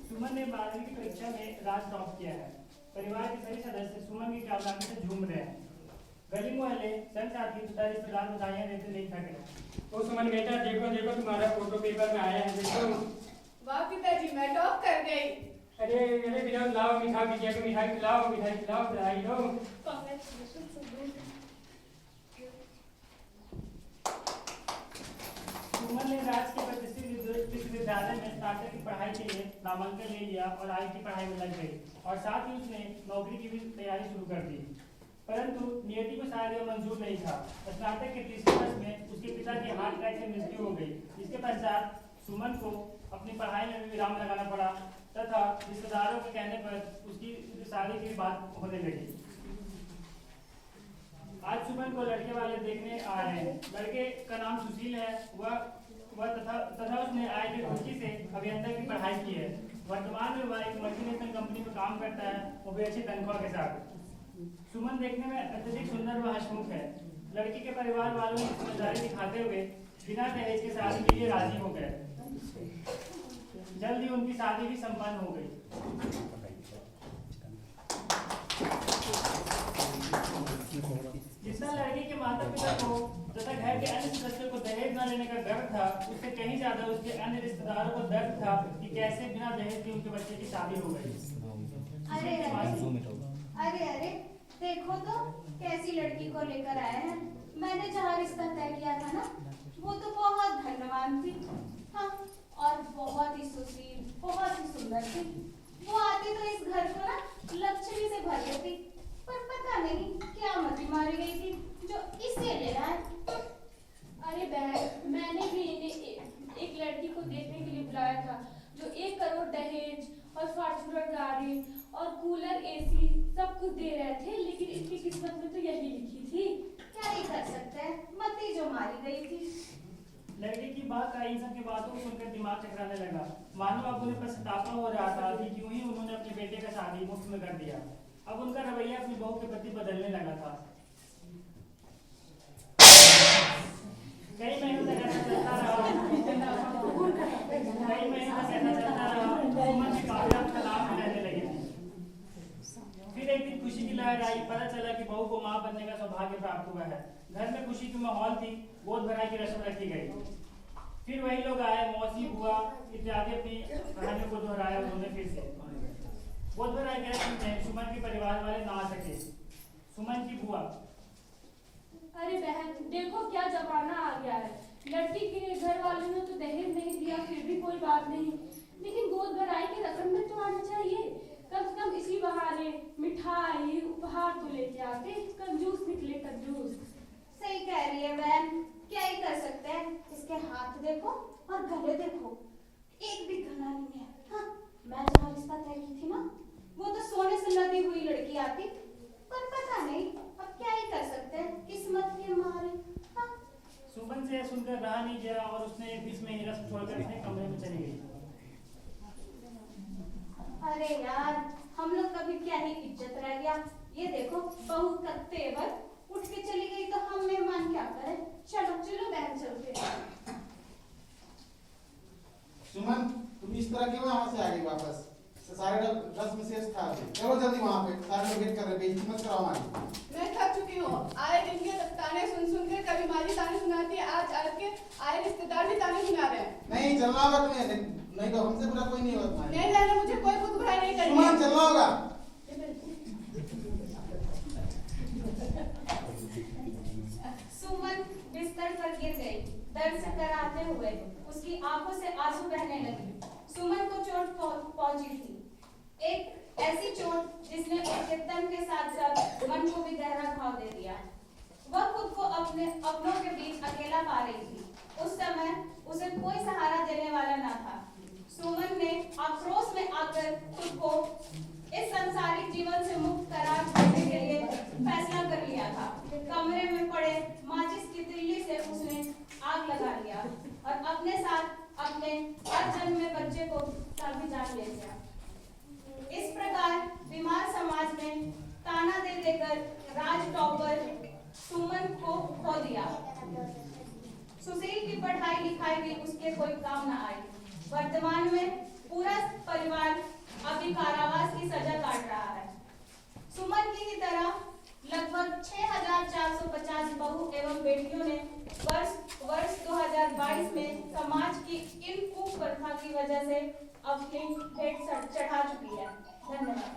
सुमन ने 12वीं की परीक्षा में राज टॉप किया है। परिवार के सभी सदस्य सुमन की कामयाबी से झूम रहे हैं। गली मोहल्ले संग साथी तथा रिश्तेदार बधाइयां देते नहीं थके। तो सुमन बेटा देखो देखो तुम्हारा फोटो पेपर में आया है, देखो। वाह पिताजी, मैं टॉप कर गई। अरे अरे विनोद लाओ मिठाई, बिटिया को मिठाई खिलाओ, मिठाई खिलाओ, बधाई दो। सुमन ने राज के प्रतिष्ठित विश्वविद्यालय में स्नातक की पढ़ाई के लिए नामांकन ले लिया और आगे की पढ़ाई में लग गई और साथ ही उसने नौकरी की भी तैयारी शुरू कर दी। परंतु नियति को शायद यह मंजूर नहीं था। स्नातक के तीसरे वर्ष में उसके पिता की हार्ट अटैक से मृत्यु हो गई। इसके पश्चात सुमन को अपनी पढ़ाई में भी विराम लगाना पड़ा तथा रिश्तेदारों के कहने पर उसकी शादी की बात होने लगी। आज सुमन को लड़के वाले देखने आ रहे हैं। लड़के का नाम सुशील है। वह तथा उसने आईटी रुचि से अभियंता की पढ़ाई की है। वर्तमान में वह एक मल्टीनेशनल कंपनी में काम करता है, वो भी अच्छी तनख्वाह के साथ। सुमन देखने में अत्यधिक सुंदर व हंसमुख है। लड़की के परिवार वालों ने समझदारी दिखाते हुए बिना दहेज के शादी के लिए राजी हो गए। जल्द ही उनकी शादी भी संपन्न हो गई। जितना लड़की के माता पिता को तथा घर के अन्य सदस्यों को दहेज न लेने का डर था, उससे कहीं ज्यादा उसके अन्य रिश्तेदारों को डर था कि कैसे बिना दहेज के उनके बच्चे की शादी हो गई। अरे देखो तो कैसी लड़की को लेकर आए हैं। मैंने जहाँ रिश्ता तय किया था ना, वो तो बहुत धनवान थी। हाँ, और बहुत ही सुशील, बहुत ही सुंदर थी। वो आती तो इस घर को ना लक्ष्मी से भर देती, पर पता नहीं क्या मती मारी गई थी जो इसे ले रहा है। अरे बहन, मैंने भी इन्हें एक लड़की को देखने के लिए बुलाया था जो 1 करोड़ दहेज और फॉर्च्यूनर गाड़ी और कूलर एसी सब कुछ दे रहे थे, लेकिन इसकी किस्मत में तो यही लिखी थी। क्या ही कर सकते हैं, मती जो मारी गई थी। लड़के की बात आई, इन सब की बातों को सुनकर दिमाग चकराने लगा। मानो अब उन्हें पछतावा हो रहा था कि क्यों ही उन्होंने अपने बेटे का शादी मुफ्त में कर दिया। अब उनका रवैया अपनी बहू के प्रति बदलने लगा था। कई महीनों तक ऐसा चलता रहा। सुमन की कामयाब तलाक में रहने लगी थी। फिर एक दिन खुशी की लहर आई। पता चला कि बहू को मां बनने का सौभाग्य प्राप्त हुआ है। घर में खुशी की माहौल थी। गोद भराई की रस्म रखी गई। फिर वही लोग आए, मौसी, बुआ इत्यादि अपनी कहानियों को दोहराया उन्होंने फिर से। गोद भराई की रस्म में सुमन के परिवार वाले ना आ सके। सुमन की बुआ, अरे बहन, देखो क्या जमाना आ गया है। लड़की के घर वालों ने तो दहेज नहीं दिया, फिर भी कोई बात नहीं, लेकिन गोद भराई की रस्म में तो आना चाहिए। कम से कम इसी बहाने मिठाई उपहार तो लेके आते। कंजूस निकले कंजूस। सही कह रही है बहन, क्या ही कर सकते हैं। इसके हाथ देखो और गले देखो, एक भी गला नहीं है। हाँ, मैं जहाँ रिश्ता तय की थी ना, वो तो सोने से लदी हुई लड़की आती, पर पता नहीं अब क्या ही कर सकते हैं, किस्मत के मारे। हाँ। सुमन से सुनकर रहा नहीं गया और उसने बीच में ही रस्म छोड़कर अपने कमरे में चली गई। अरे यार, हम लोग का भी क्या ही इज्जत रह गया। ये देखो, बहू का तेवर उठ के चली गई तो हम मेहमान क्या करें। चलो चलो बहन, चलते। सुमन, तुम इस तरह क्यों वहां से आ गई वापस? सारे रस्म शेष था। चलो जल्दी वहां पे, सारे लोग वेट कर रहे हैं। बेइज्जती मत कराओ हमारी। मैं थक चुकी हूँ। आए दिन के ताने सुन के कभी माँ जी ताने सुनाती है, आज के आए रिश्तेदार भी ताने सुना रहे हैं। नहीं चलना होगा तुम्हें, नहीं तो हमसे बुरा कोई नहीं होगा तुम्हारे। नहीं जाना, मुझे कोई बुत बुराई नहीं करनी। सुमन, चलना होगा। सुमन बिस्तर पर गिर गई। दर्द से कराहते हुए उसकी आंखों से आंसू बहने लगे। सुमन को चोट पहुंची थी, एक ऐसी चोट जिसने उसके तन के साथ साथ मन को भी गहरा घाव दे दिया। वह खुद को अपने अपनों के बीच अकेला पा रही थी। उस समय उसे कोई सहारा देने वाला न था। सुमन ने आक्रोश में आकर खुद को इस सांसारिक जीवन से मुक्त करार देने के लिए फैसला कर लिया था। कमरे में पड़े माचिस की तिल्ली से उसने आग लगा लिया और अपने साथ अपने हर जन्म में बच्चे को भी जान ले गया। इस प्रकार बीमार समाज में ताना दे देकर राज टॉपर सुमन को खो दिया। सुशील की पढ़ाई लिखाई भी उसके कोई काम न आई। वर्तमान में पूरा परिवार अभी कारावास की सजा काट रहा है। सुमन की तरह लगभग 6,450 बहू एवं बेटियों ने वर्ष 2022 में समाज की इन कुप्रथा की वजह से अपनी भेंट चढ़ा चुकी है। धन्यवाद।